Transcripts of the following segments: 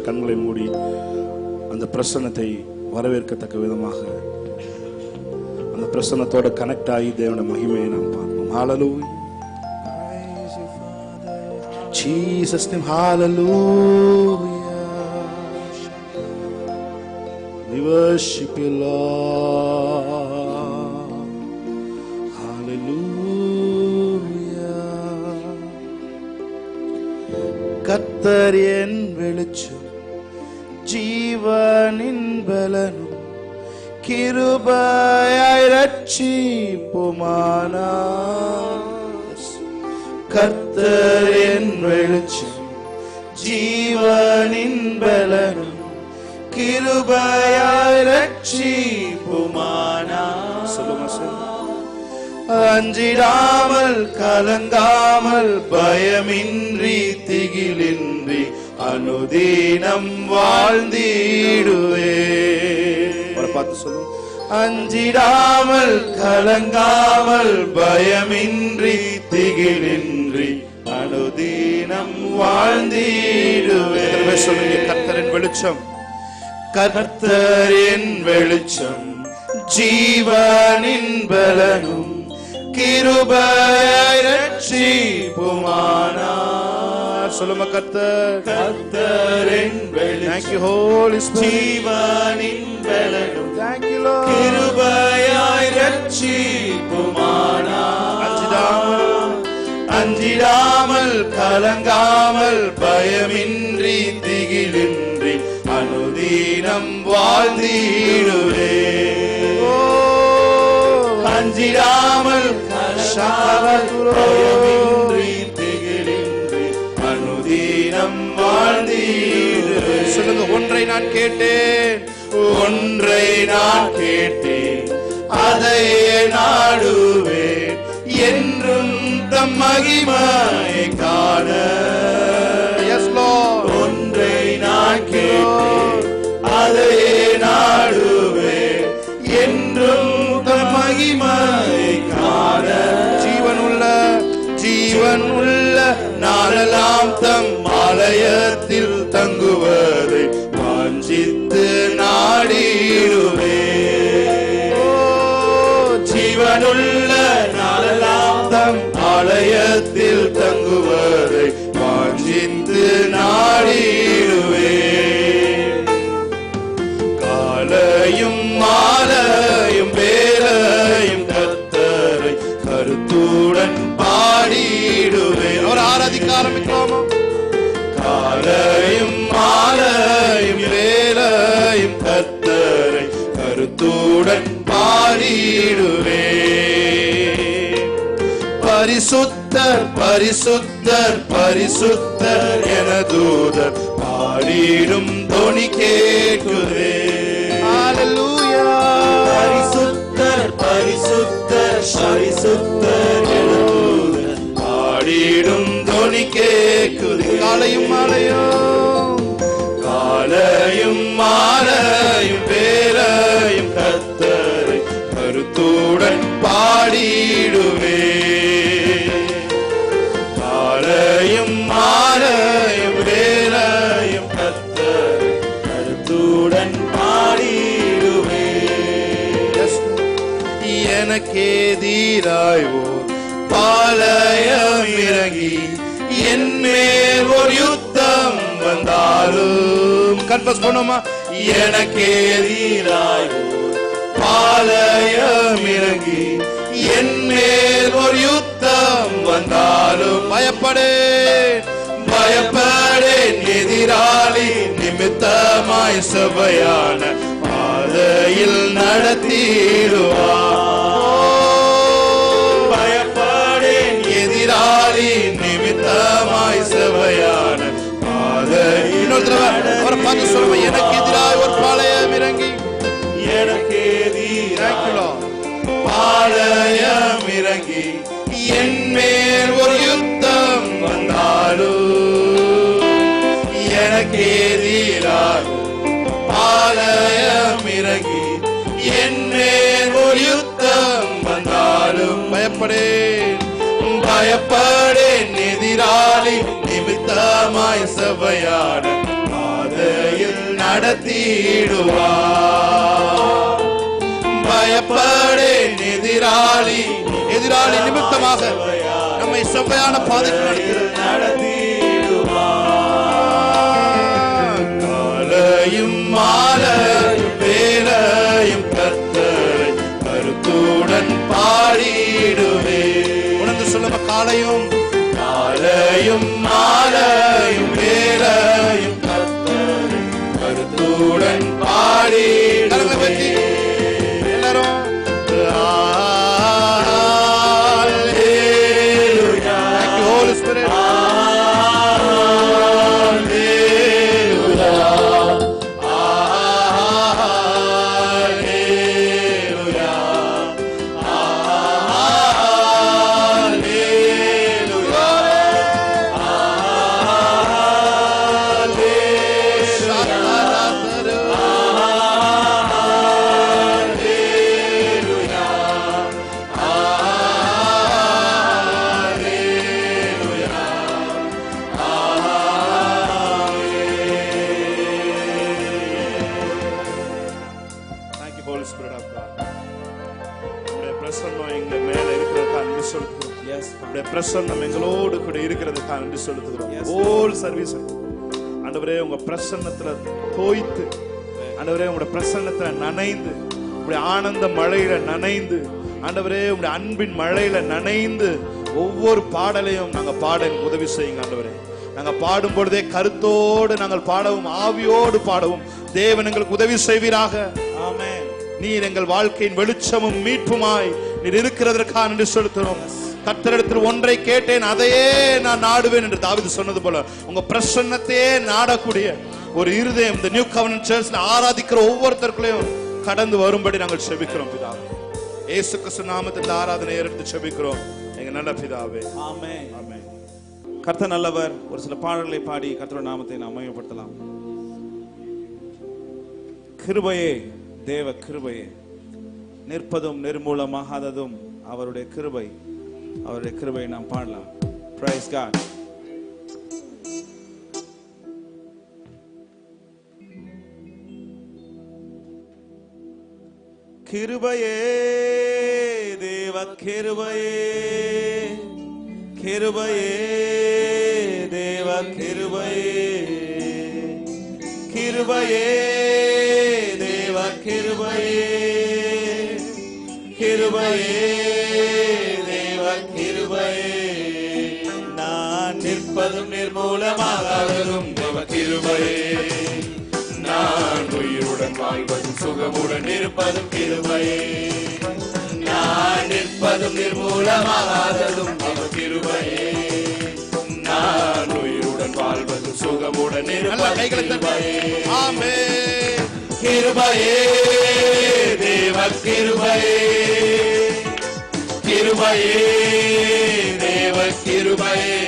கண்களை மூடி அந்த பிரசன்னத்தை வரவேற்கத்தக்க விதமாக அந்த பிரசன்னத்தோட கனெக்ட் ஆகி தேவனுடைய மகிமையை நாம் பார்ப்போம். ஹalleluya. Jesus name, hallelujah. We worship you, Lord. Hallelujah. கர்த்தர் என் வெளிச்சம், ஜீவனின் பலனும், கிருபையாய் ரட்சிப்புமானார். கர்த்தர் என் வெளிச்சம், ஜீவனின் பலனும், கிருபையாய் ரட்சிப்புமானார். சொல்லுங்க. அஞ்சிடாமல் கலங்காமல் பயமின்றி திகிலின்றி அனுதினம் வாழ்ந்திடுவே. பார்த்து சொல்லுங்க. அஞ்சிடாமல் கலங்காமல் பயமின்றி திகிலின்றி அனுதினம் வாழ்ந்திடுவே. சொல்லுங்க. கர்த்தரின் வெளிச்சம், கர்த்தரின் வெளிச்சம், ஜீவனின் பலனும், கிருபையாய் ரட்சிப்புமானார். சொல்லுங்க. கர்த்தரின் வெளிச்சம், thank you Holy Spirit, ஜீவனின் பலனும், thank you Lord, கிருபையாய் ரட்சிப்புமானார். அஞ்சிடாமல் கலங்காமல் பயமின்றி திகிலின்றி அனுதினம் வாழ்ந்திடுவே. அஞ்சிடாமல் பயமின்றி திகிலின்றி அனுதினம் வாழ்ந்திடுவே. சொல்லுங்க. ஒன்றை நான் கேட்டேன், ஒன்றை நான் கேட்டேன், அதையே நாடுவேன், என்றும் தம் மகிமையை காண. Yes lord. ஒன்றை நான் கேட்டேன், அதையே நாடுவேன், என்றும் தம் மகிமையை காண. ஜீவனுள்ள நாளெல்லாம் தம் ஆலயத்தில் தங்குவதை வாஞ்சித்து நாடிடுவே. ஜீவனுள்ள நாளெல்லாம் தம் ஆலயத்தில் தங்குவதை வாஞ்சித்து நாடிடுவே. காலையும் மாலையும் வேலையும் கர்த்தரை கருத்துடன் பாடிடுவே. அவர் ஆராதிக்க ஆரம்பிக்கலாமா? காலையும் மாலையும் வேலையும் கர்த்தரை கருத்துடன் பாடிடுவே. பரிசுத்தர் பரிசுத்தர் பரிசுத்தர் என தூதர் பாடிடும் தொனி கேட்குதே. ஹalleluya. பரிசுத்தர் பரிசுத்தர் பரிசுத்தர் என தூதர் பாடிடும் தொனி கேட்குதே. காலையும் மாலையும், காலையும் மாலையும் வேலையும் கர்த்தரை கருத்துடன் பாடிடுவே. காலையும் மாலையும் வேலையும் கர்த்தரை கருத்துடன் பாடிடுவே. எனக்கெதிராய் ஓர் பாளையம் இறங்கி என் மேல் ஒரு யுத்தம் வந்தாலும், கன்ஃபஸ் பண்ணுமா? எனக்கெதிராய் ஓர் பாளையம் இறங்கி என் மேல் ஒரு யுத்தம் வந்தாலும் பயப்படேன் பயப்படேன். எதிராளி நிமித்தமாய் சபையான பாதையில் நடத்திடுவார். பயப்படேன். எதிராளி நிமித்தமாய் சபையான பாதையில். இன்னொரு தடவை அவரை பார்த்து சொல்லுவேன். எனக்கு எதிராக ஒரு பாளையம் இறங்கி, எனக்கு எதிராக பாளையம் இறங்கி என் மேல் ஒரு யுத்தம் வந்தாலும், எனக்கு எதிராக பாளையம் இறங்கி என் மேல் ஒரு யுத்தம் வந்தாலும் பயப்படேன் பயப்படேன். எதிராளி நிமித்தமாய் சபையான பாதையில் நடத்திடுவார். பயப்படேன் எதிராளி நிமித்தமாக நம்மை செவ்வையான பாதைக்கு நடத்திடுவார். காலையும் மாலையும் வேலையும் கர்த்தரை கருத்துடன் பாடிடுவே. உணர்ந்து சொல்லுங்க, காலையும் மாலையும் வேலையும் கர்த்தரை கருத்துடன் பாடிடுவே. எல்லாரும் பிரசன்னம் எங்களோடு கூட இருக்கிறதுக்காக நன்றி செலுத்துகிறோம். ஹோல் சர்வீஸ் ஆண்டவரே உங்க பிரசன்னத்துல தோய்த்து, ஆண்டவரே உங்களுடைய பிரசன்னத்துல நனைந்து, உங்களுடைய ஆனந்த மழையில நனைந்து, ஆண்டவரே உங்களுடைய அன்பின் மழையில நனைந்து ஒவ்வொரு பாடலையும் நாங்க பாட உதவி செய்யுங்க. ஆண்டவரே நாங்க பாடும் பொழுதே கருத்தோடு நாங்கள் பாடவும், ஆவியோடு பாடவும் தேவன் எங்களுக்கு உதவி செய்வீராக. ஆமென். நீர் எங்கள் வாழ்க்கையின் வெளிச்சமும் மீட்புமாய் நீர் இருக்கிறதற்காக நன்றி செலுத்துகிறோம். கர்த்தரிடத்தில் ஒன்றை கேட்டேன், அதையே நான் நாடுவேன் என்று தாவீது சொன்னது போல உங்க பிரசன்னத்தையே நாடக்கூடிய ஒரு இருதயம் இந்த நியூ கவர்னன்ட் சர்ச்ல ஆராதிக்கிற ஒவ்வொருத்தருக்குள்ளேயும் கடந்து வரும்படி நாங்கள் செபிக்கிறோம் பிதாவே. இயேசு கிறிஸ்து நாமத்தில் ஆராதனை எடுத்து செபிக்கிறோம் எங்க நல்ல பிதாவே. ஆமென். ஆமென். கர்த்தர் நல்லவர். ஒரு சில பாடல்களை பாடி கர்த்தருடைய நாமத்தை நாம் மகிமைப்படுத்தலாம். கிருபையே, தேவ கிருபையே, நிற்பதும் நிர்மூலமாகாததும் அவருடைய கிருபை. அவருடைய கிருபையை நாம் பாடலாம். Praise god. கிருபையே, தேவ கிருபையே, கிருபையே, தேவ கிருபையே, கிருபையே, தேவ கிருபையே, கிருபையே, நான் நிற்பதும் நிர்மூலமாகாததும் தேவ கிருபையே, நான் உயிருடன் வாழ்வதும் சுகமுடன் இருப்பதும் கிருபையே, நான் நிற்பதும் நிர்மூலமாகாததும் தேவ கிருபையே, நான் உயிருடன் வாழ்வதும் சுகமுடன் இருப்பதும் கிருபையே. ஆமென். கிருபையே, தேவ கிருபையே, கிருபையே, தேவ கிருபையே,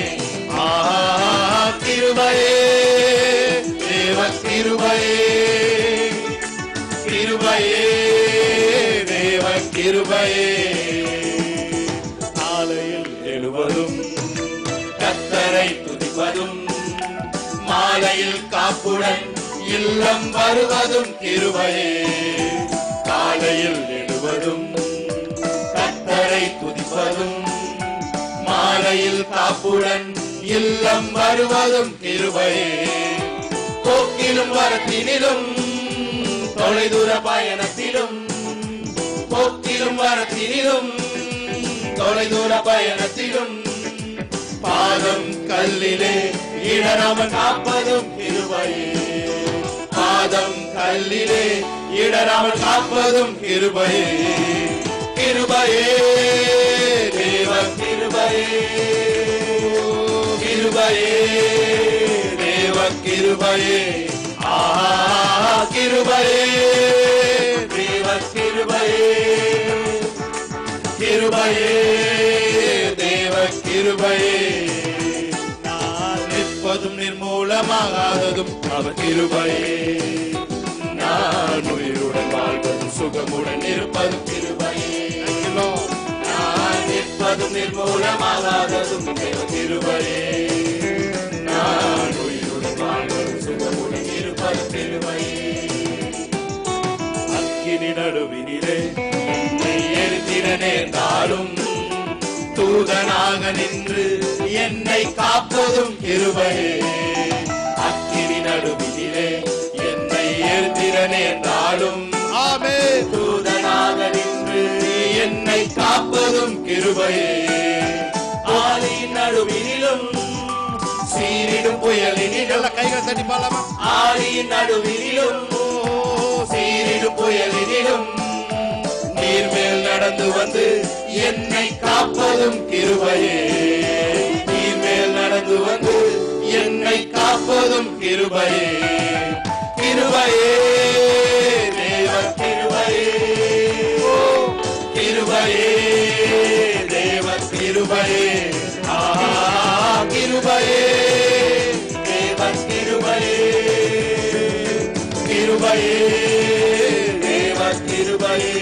கிருபையே, தேவ கிருபையே, கிருபையே, தேவ கிருபையே. காலையில் எழுவதும் கர்த்தரை துதிப்பதும், மாலையில் காப்புடன் இல்லம் வருவதும் கிருபையே. காலையில் எழுவதும் கர்த்தரை துதிப்பதும், மாலையில் காப்புடன் இல்லம் வருவதும் கிருபையே. போக்கிலும் வரத்தினிலும் தொலைதூர பயணத்திலும், போக்கிலும் வரத்தினிலும் தொலைதூர பயணத்திலும் பாதம் கல்லிலே இடராமல் காப்பதும் கிருபையே. பாதம் கல்லிலே இடராமல் காப்பதும் கிருபையே. கிருபையே, தேவ கிருபையே, கிருபையே, தேவ கிருபையே, கிருபையே, தேவ கிருபையே, கிருபையே, தேவ கிருபையே. நான் நிற்பதும் நிர்மூலமாகாததும் அவர் கிருபையே, நான் உயிருடன் வாழ்வதும் சுகமுடன் இருப்பதும் கிருபையே. நான் நிற்பதும் நிர்மூலமாகாததும் தேவ கிருபையே, நான் உயிருடன் வாழ்வதும் சுகமுடன் இருப்பதும் கிருபையே. நடுவினிலே என்னை எரித்திட நேர்ந்தாலும் தூதனாக நின்று என்னை காப்பதும் கிருபையே. அக்கினி நடுவினிலே என்னை எரித்திட நேர்ந்தாலும் தூதனாக நின்று என்னை காப்பதும் கிருபையே. ஆலியின் நடுவினிலும் சீரிடும் புயலினிலும் கைகளை தட்டி பாடலாமா? ஆலியின் நடுவினிலும் சீரிடும் புயலினிலும் நீர்மேல் நடந்து வந்து என்னை காப்பதும் கிருபையே. நீர்மேல் நடந்து வந்து என்னை காப்பதும் கிருபையே. கிருபையே தேவ கிருபையே, கிருபையே தேவ கிருபையே, கிருபையே தேவ கிருபையே, கிருபையே தேவ கிருபையே.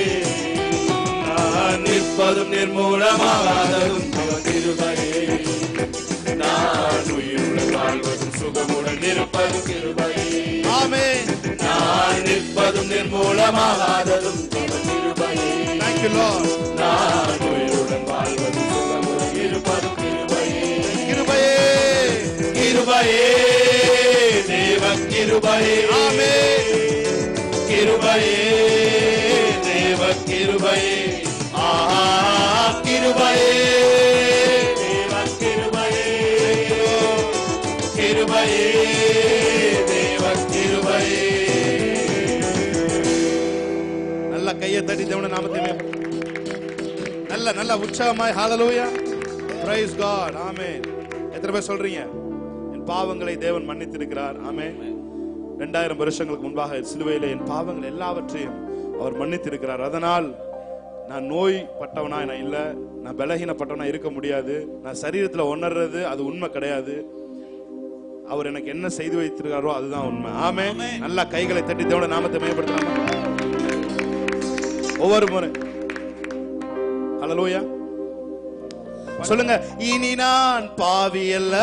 நான் நிற்பதும் நிர்மூலமாகாததும் தவ கிருபையே. நான் உயிருடன் வாழ்வதும் சுகமுடன் இருப்பதும் கிருபையே. ஆமென். நான் நிற்பதும் நிர்மூலமாகாததும் தவ கிருபையே. Thank you Lord. நான் உயிருடன் வாழ்வதும் சுகமுடன் இருப்பதும் கிருபையே. கிருபையே, கிருபையே தேவ கிருபையே. ஆமென். கிருபையே தேவ கிருபையே. கிருபையே தேவ கிருபையே. கிருபையே தேவ கிருபையே. நல்ல கையை தட்டி தேவனுடைய நாமத்தை நல்ல நல்ல உற்சாகமாய் ஹalleluya, praise God, ஆமென். எத்தனை பேர் சொல்றீங்க என் பாவங்களை தேவன் மன்னித்திருக்கிறார்? ஆமென். 2000 வருஷங்களுக்கு முன்பாக சிலுவையிலே என் பாவங்கள் எல்லாவற்றையும் அவர் மன்னித்திருக்கிறார். அதனால் நான் நோய்பட்டவனா நான் இல்ல, நான் பலகீனப்பட்டவனா இருக்க முடியாது. நான் சரீரத்துல உணர்றது அது உண்மை கிடையாது. அவர் எனக்கு என்ன செய்து வைத்திருக்காரோ அதுதான் உண்மை. ஆமென். நல்லா கைகளை தட்டி தேவனுடைய நாமத்தை மேம்படுத்தலாமா? ஒவ்வொரு முறை ஹalleluya சொல்லுங்க. இனி நான் பாவி அல்ல,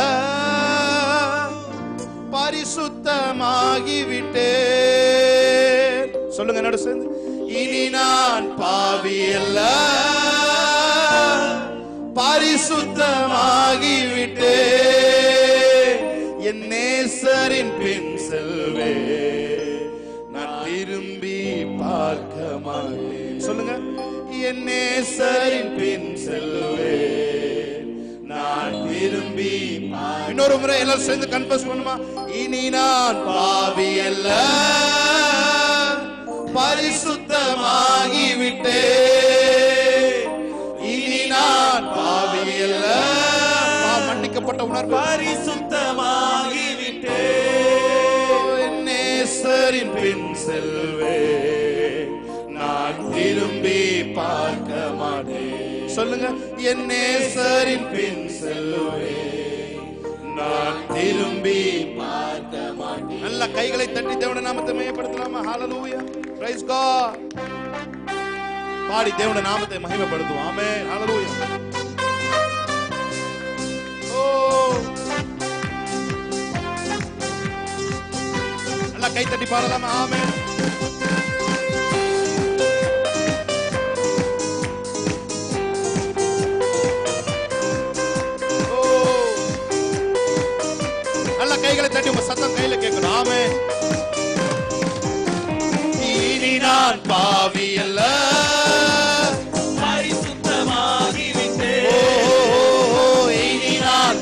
பரிசுத்தமாகி விட்டேன். சொல்லுங்க என்னோட சேர்ந்து. இனி நான் பாவி அல்ல, பரிசுத்தமாகி விட்டேன். என் நேசரின் பின் செல்வே, நான் திரும்பி பார்க்க மாட்டேன். சொல்லுங்க. என் நேசரின் பின் செல்வே, நான் திரும்பி. இன்னொரு முறை எல்லாரும் சேர்ந்து கன்ஃபஸ் பண்ணுமா? இனி நான் பாவி அல்ல, பரிசுத்தமாகி விட்டேன். இனி நான் பாவி அல்ல, மன்னிக்கப்பட்ட உணர்வு, பரிசுத்தமாகி விட்டேன். என் நேசரின் பின் செல்வே, நான் திரும்பி பார்க்க மாட்டேன். சொல்லுங்க. என் நேசரின் பின் செல்வே, நான் திரும்பி பார்க்க மாட்டேன். நல்ல கைகளை தட்டி தேவனுடைய நாமத்தை மகிமைப்படுத்தலாமா? ஹalleluya, praise God. பாடி தேவனுடைய நாமத்தை மகிமைப்படுத்துவோம். ஆமென். ஹalleluya. ஓ நல்ல கை தட்டி பாடலாமா? ஆமென். கைகளை தட்டி உங்க சத்தம் கையில கேட்கணும். ஆமென். இனி நான் பாவி அல்ல, பரிசுத்தமாகி விட்டேன். இனி நான்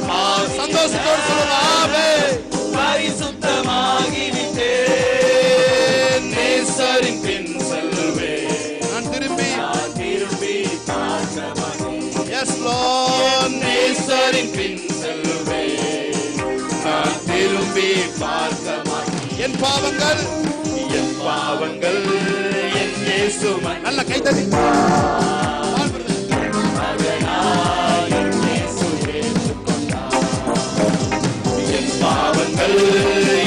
சந்தோஷத்தோடு சொல்லுங்க. ஆமென். பரிசுத்தமாகி விட்டேன். நேசரின் பின் செல்வேன், நான் திரும்பி பார்க்க மாட்டேன். Yes lord. நேசரின் பின் செல்வேன், நான் திரும்பி பார்க்க மாட்டேன். என் பாவங்கள் என் இயேசு. நல்ல கை தட்டி என் பாவங்கள்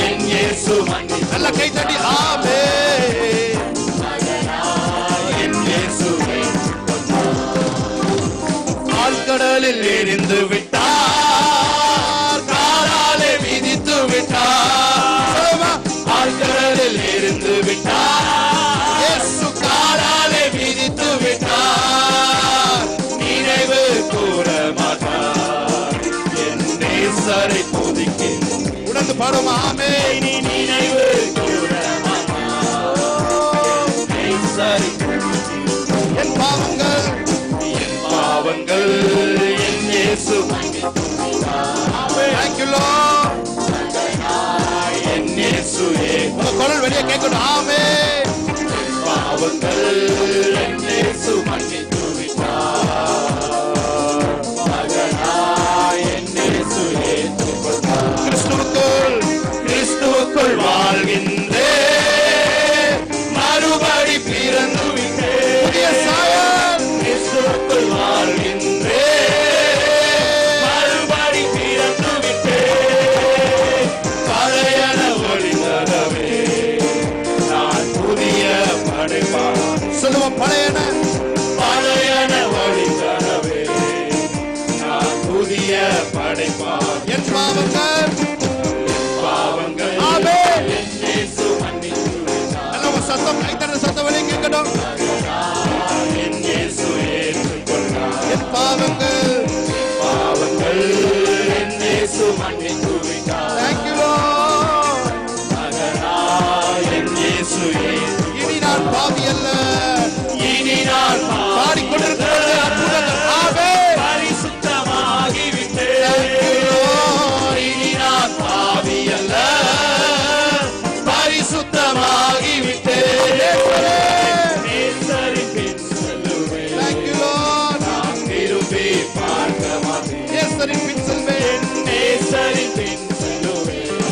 என் இயேசு. நல்ல கை தட்டி ஆமென். என் இயேசு ஆழ்கடலில் எரிந்து விட்டார், காலாலே மிதித்து விட்டார். ஆழ்கடலில் எரிந்து விட்டார், இயேசு காலாலே சேர்ந்து பாடும் ஆமே. நினைவு என் பாவங்கள் என் இயேசு Thank you Lord. என் இயேசுவே உங்க குரல் வெளியே கேட்கணும் ஆமே. பாவங்கள் என் இயேசு மன்னித்து விட்டார். மகனாய் என் இயேசு ஏற்றுக்கொண்டார். கிறிஸ்துவுக்குள் வாழ்கின்றேன், மறுபடி பிறந்து விட்டேன். புதிய சாயல். கிறிஸ்துவுக்குள் வாழ்கின்றேன், மறுபடி பிறந்து விட்டேன். பழையன ஒழிந்ததவே, நான் புதிய படைப்பான். சொல்லுவோம் பழையன ஒழிந்ததவே, நான் புதிய படைப்பான். என் பாவங்கள் ஆமே. என் இயேசு மன்னித்து விட்டார். நல்ல ஒரு சத்தம் கைத்தட்ட சத்தம் வெளியே கேட்கணும். என் இயேசு ஏற்றுக்கொண்டார். என் பாவங்கள் என் இயேசு மன்னித்து விட்டார். Thank you Lord. மகனாய் என் இயேசு ஏற்றுக்கொண்டார். இனி நான் பாவி அல்ல. இனி நான் பாடிக்கொண்டிருக்கிறது அற்புதங்கள் ஆமே. பரிசுத்தமாகிவிட்டேன். இனி நான் பாவி அல்ல, பரிசுத்தமாகிவிட்டேன். நேசரின் பின் செல்லுவேன். Thank you Lord. நான் திரும்பி பார்க்க மாட்டேன். நேசரின் பின் செல்வேன். நேசரின் பின் செல்லுவேன்.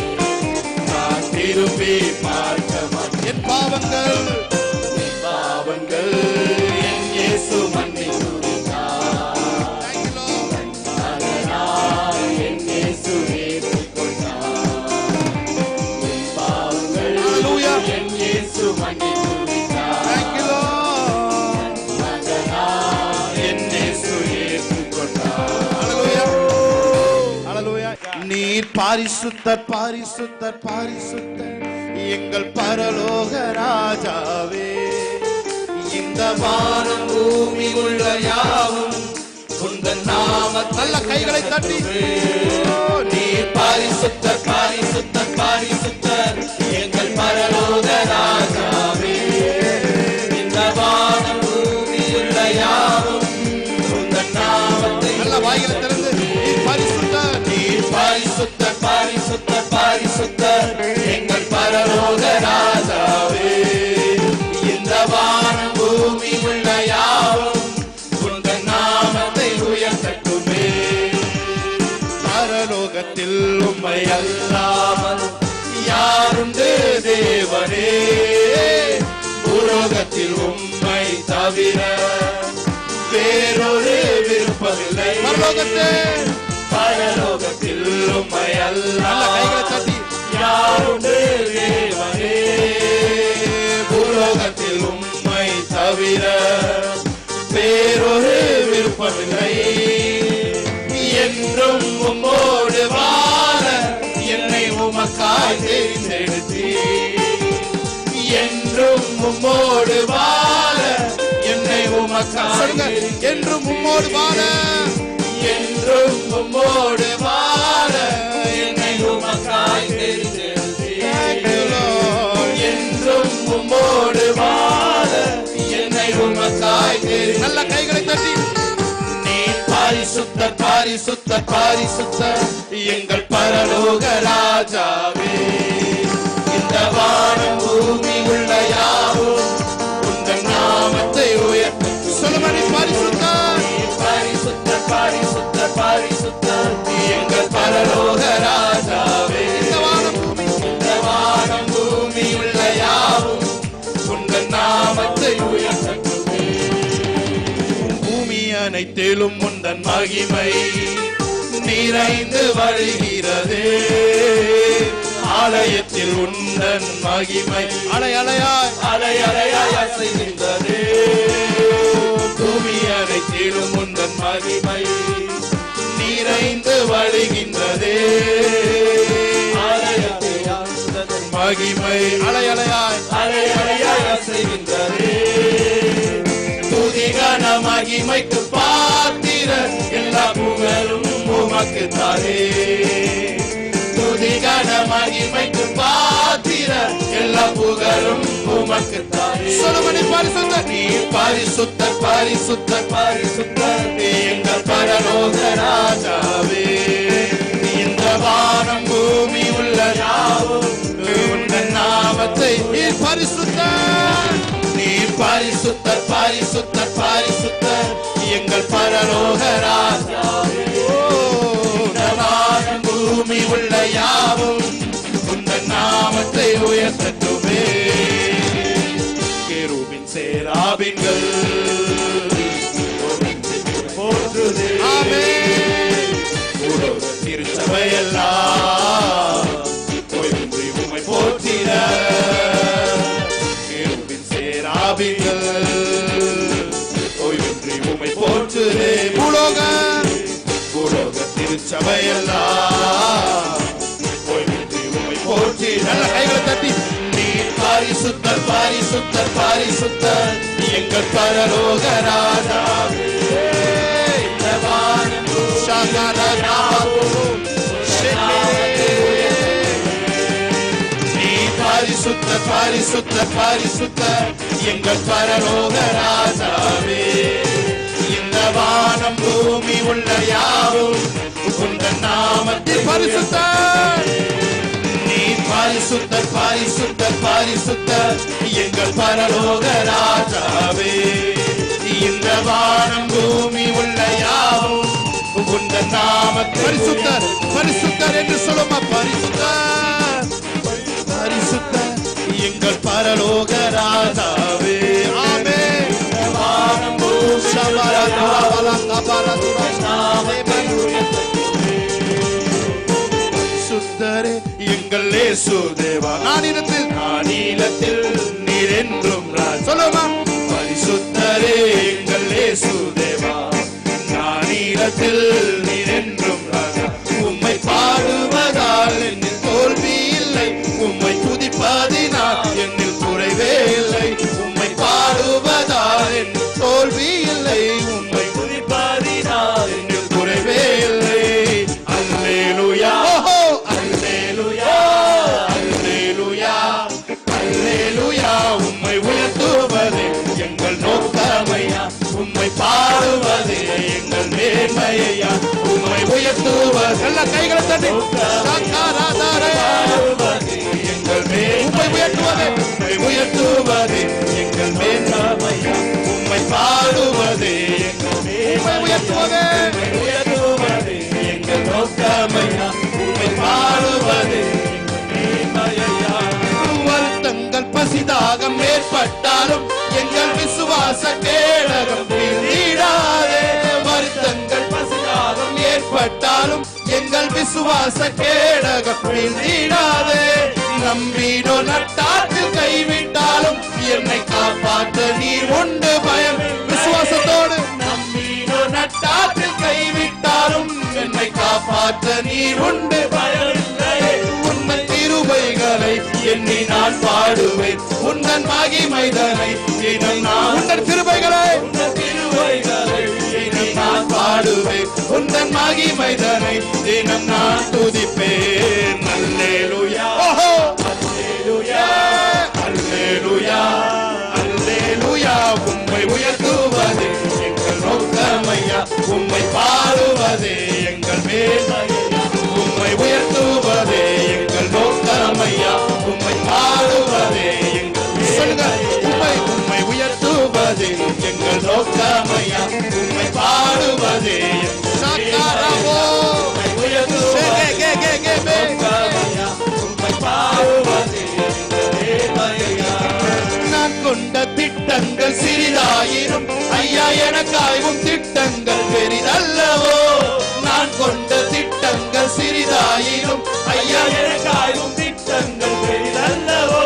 நான் திரும்பி பார்க்க மாட்டேன். என் பாவங்கள் என் இயேசு மன்னித்து விட்டார். Thank you Lord. மகனாய் என் இயேசு ஏற்றுக்கொண்டார். என் பாவங்கள் Hallelujah. என் இயேசு மன்னித்து விட்டார். Thank you Lord. மகனாய் என் இயேசு ஏற்றுக்கொண்டார். Hallelujah. Hallelujah. நீர் பாரிசுத்தர் பாரிசுத்தர் பாரிசுத்தர் எங்கள் பரலோக ராஜாவே. இந்த வானம் பூமி உள்ள யாவும் உந்தன் நாம. நல்ல கைகளை தட்டி நீர் பரிசுத்தர் பரிசுத்தர் பரிசுத்தர் எங்கள் பரலோக ராஜாவே. இந்த வானம் பூமியுள்ள யாவும் உந்தன் நாமத்தை. நல்ல வாய்களை திறந்து நீர் பரிசுத்தர். நீர் பரிசுத்தர் பரிசுத்தர் பரிசுத்தர் எங்கள் பரலோக ராஜாவே. இந்த வானம் பூமியுள்ள யாவும் உந்தன் நாமத்தை உயர்த்தட்டுமே. பரலோகத்தில் உம்மை அல்லாமல் யாருண்டு தேவனே. பூலோகத்தில் உம்மை தவிர வேறொரு விருப்பமில்லை. பரலோகத்தில் உம்மை நல்ல கைகளை அல்லாமல் தட்டி யாருண்டு தேவனே. பூலோகத்தில் உம்மை தவிர வேறொரு விருப்பமில்லை. என்றும் உம்மோடு வாழ என்னை உமக்காய் தெரிந்தெடுத்தீ. என்றும் உம்மோடு வாழ என்னை உமக்காய் சொல்லுங்க. என்றும் உம்மோடு வாழ. என்றும் உம்மோடு வாழ என்னை உமக்காய் தெரிந்தெடுத்தீ. Thank you Lord. என்றும் உம்மோடு வாழ என்னை உமக்காய் தெரிந்தெடுத்தீ. நல்ல கைகளை தட்டி நீர் பரிசுத்தர் பரிசுத்தர் பரிசுத்தர் எங்கள் பரலோக ராஜாவே. இந்த வானம் பூமி உள்ள யாவும் உந்தன் நாமத்தை உயர்த்த. சொல்லுமணி பரிசுத்தர். நீர் பரிசுத்தர் பரிசுத்தர் பரிசுத்தர் எங்கள் பரலோக ராஜாவே. இந்த வானம் பூமி இந்த வானம் பூமி உள்ள யாவும் உந்தன் நாமத்தை உயர்த்தட்டுமே. பூமி அனைத்திலும் உந்தன் மகிமை நிறைந்து வழிகிறதே. ஆலயத்தில் உந்தன் மகிமை அலை அலையாய் அலை அலையாய் அசைகின்றதே. பூமி அனைத்திலும் உந்தன் மகிமை நிறைந்து வழிகின்றதே. ஆலயத்தில் உந்தன் மகிமை அலை அலையாய் அலை அலையாய் அசைகின்றதே. துதிகன மகிமைக்கு பாத்திர எல்லா புகழும் உமக்கு தாரே. துதிகன கன மகிமைக்கு பாத்திர எல்லா புகழும் உமக்குத்தானே. சொல்லுங்க, நீ பரிசுத்தர், நீ பரிசுத்தர், பரிசுத்தர், பரிசுத்தர், நீ எங்கள் பரலோக ராஜாவே. இந்த வானம் பூமி உள்ள யாவும் உந்தன் நாமத்தை. நீ பரிசுத்தர், நீ பரிசுத்தர், பரிசுத்தர், பரிசுத்தர், எங்கள் பரலோக ராஜாவே. இந்த வானம் பூமி உள்ள யாவும் உந்தன் நாமத்தை உயர்த்தட்டுமே. கேருபின் சேராபின்கள் போற்றுதே. திருச்சபையெல்லாம் ஓய்வின்றி உம்மை போற்றிட. கேருபின் சேராபின்கள் ஓய்வின்றி உம்மை போற்றுதே. பூலோக திருச்சபையெல்லாம் ஓய்வின்றி உம்மை போற்றி. நல்ல கைகளை தட்டி நீ பரிசுத்தர், பரிசுத்தர், பரிசுத்தர், எங்கள் பரலோக ராஜாவே. நீ பரிசுத்தர், பரிசுத்தர், பரிசுத்தர், எங்கள் பரலோக ராஜாவே. இந்த வானம் பூமி உள்ள யாவும் உந்தன் நாமத்தில் பரிசுத்தர். நீ பரிசுத்தர், பரிசுத்தர், பரிசுத்தர், எங்கள் பரலோக ராஜாவே. இந்த வானம் பூமி உள்ள யாவும் உந்தன் நாமத்தில் பரிசுத்தர், பரிசுத்தர் என்று சொல்லுமா. பரிசுத்தர், பரிசுத்தர், எங்கள் பரலோக ராஜாவே. ஆமென். வானம் பூமி சுத்தரே எங்கள் இயேசு தேவா. நானிலத்தில் நீர் என்றும் சொல்லுமா. பரிசுத்தரே எங்கள் இயேசு தேவா. நானிலத்தில் நீர் என்றும் ராஜா. உம்மை பாடுவதால் என்னில் தோல்வி இல்லை, உம்மை துதிப்பதினால் என்னில் குறைவே இல்லை. உம்மை பாடுவதால் என்னில் தோல்வி இல்லை, உம்மை துதிப்பதினால் என்னில் குறைவே இல்லை. அல்லேலூயா, அல்லேலூயா, அல்லேலூயா, அல்லேலூயா. உம்மை உயர்த்துவதே எங்கள் நோக்கமையா, உம்மை பாடுவதே எங்கள் மேன்மையா. உம்மை உயர்த்துவது எல்லா கைகளை தட்டி எங்கள் உம்மை உயர்த்துவதே, உம்மை உயர்த்துவதே எங்கள் மேன்மையா. உம்மை பாடுவதே உம்மை உயர்த்துவதே, உயர்த்துவதே எங்கள் நோக்கமையா. உம்மை பாடுவதே வருத்தங்கள் பசிதாகம் ஏற்பட்டாலும் எங்கள் விசுவாச கேடகம் வீழ்ந்திடாதே. வருத்தங்கள் பசிதாகம் ஏற்பட்டாலும் எங்கள் விசுவாச கேடகம் வீழ்ந்திடாதே. நம்பினோ நட்டாற்றில் கைவிட்டாலும் என்னை காப்பாற்ற நீர் உண்டு பயம். விசுவாசத்தோடு நம்பினோ நட்டாற்றில் கைவிட்டாலும் என்னை காப்பாற்ற நீர் உண்டு பயம். உந்தன் கிருபைகளை எண்ணி நான் பாடுவேன், உந்தன் மகிமைதனை தினம் நான். உந்தன் கிருபைகளை, உந்தன் கிருபைகளை எண்ணி நான் பாடுவேன், உந்தன் மகிமைதனை தினம் நான் துதிப்பேன். அல்லேலூயா, அல்லேலூயா, அல்லேலூயா, அல்லேலூயா. உம்மை உயர்த்துவதே எங்கள் நோக்கமையா, உம்மை பாடுவதே எங்கள் மேன்மையா. உம்மை உயர்த்துவதே எங்கள் நோக்கமையா, உம்மை பாடுவதே எங்கள். சொல்லுங்க, உம்மை உயர்த்துவதே எங்கள் நோக்கமையா, உம்மை பாடுவதே சாக்காரமோ. உம்மை உயர்த்துவதே நோக்கமையா, உம்மை பாடுவதே எங்கள் மேன்மையா. நான் கொண்ட திட்டங்கள் சிறிதாயிரும் ஐயா, எனக்காயும் திட்டங்கள் பெரிதல்லவோ. நான் கொண்ட திட்டங்கள் சிறிதாயிரும் ஐயா, எனக்காயும் திட்டங்கள் பெரிதல்லவோ.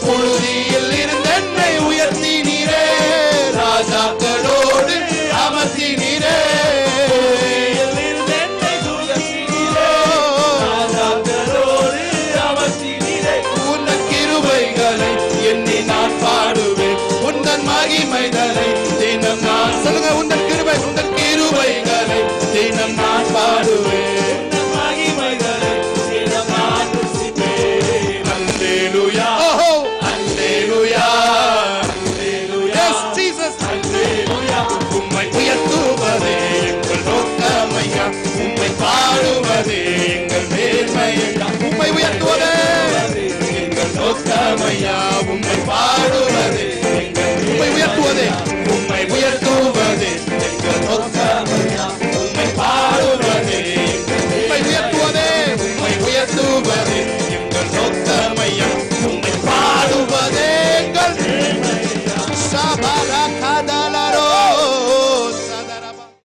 புழுதியில் இருந்து என்னை உயர்த்தினீரே, ராஜாக்களோடு அமர்த்தினீரே.